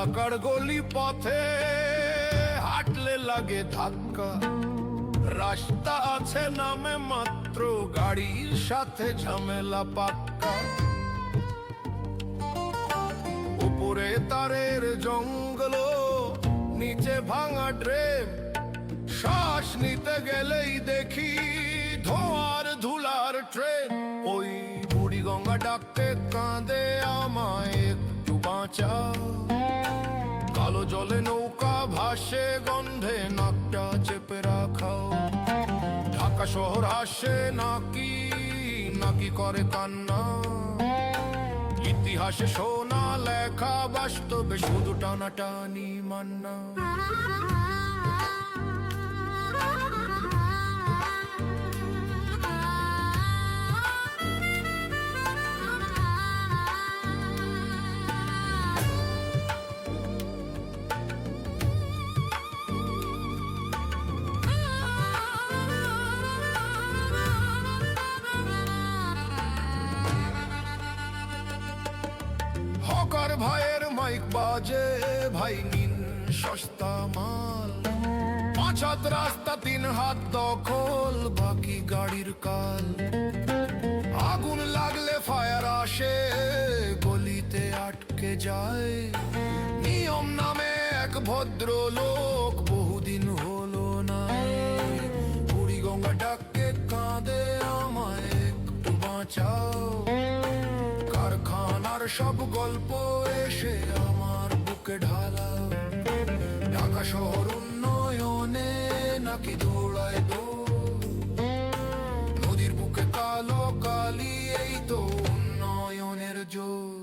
ঢাকার গলি পথে হাঁটলে লাগে ধাক্কা, রাস্তা আছে নামে মাত্র, গাড়ির সাথে ঝামেলা পাক্কা। উপরে তারের জঙ্গল, নিচে ভাঙা ড্রেন, শ্বাস নিতে গেলেই দেখি ধোঁয়ার ধুলার ট্রেন। ওই বুড়িগঙ্গা ডাকতে কাঁদে আমায় একটু বাঁচা, কালো জলে নৌকা ভাসে গন্ধে নাকটা চেপে রাখাও। ঢাকা শহর হাসে নাকি নাকি করে কান্না, ইতিহাসে শোনা লেখা, বাস্তবে শুধু টানাটানি মান্না। হকার ভাইয়ের মাইক বাজে, ভাই নিন সস্তা মাল, 5 হাত রাস্তা 3 হাত দখল, বাকি গাড়ির কাল। আগুন লাগলে ফায়ার আসে, গলিতে আটকে যায়। নিয়ম নামে এক ভদ্রলোক বহুদিন হলো না। বুড়িগঙ্গা ডাকে কাঁদে আমায় একটু বাঁচাও, কারখানার সব গল্প এসে আমার বুকে ঢালা। ঢাকা শহর উন্নয়নে নাকি দৌড়ায় নদীর বুকে কালো কালি, এই তো উন্নয়নের জোর।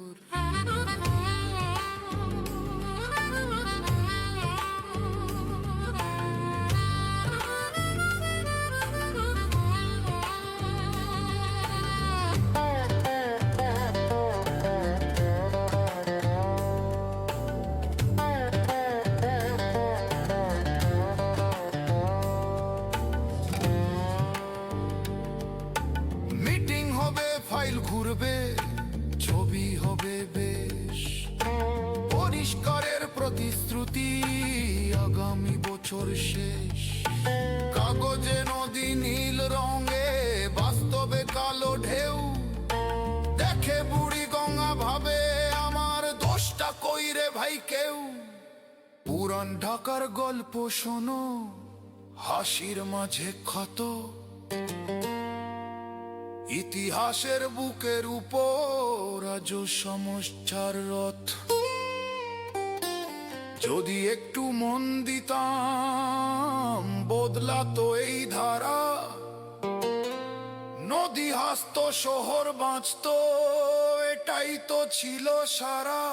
ফাইল ঘুরবে, ছবি হবে বেশ, পরিষ্কারের প্রতিশ্রুতি আগামী বছর শেষ। কাগজে নদী নীল রঙে, বাস্তবে কালো ঢেউ। দেখে বুড়িগঙ্গা ভাবে আমার দোষটা কইরে ভাই কেউ। পুরান ঢাকার গল্প শোনো, হাসির মাঝে ক্ষত, ইতিহাসের বুকের উপর আজ সমস্যার রথ। যদি একটু মন দিতাম বদলাতো এই ধারা, নদী হাসতো শহর বাঁচতো, এটাই তো ছিল সারা।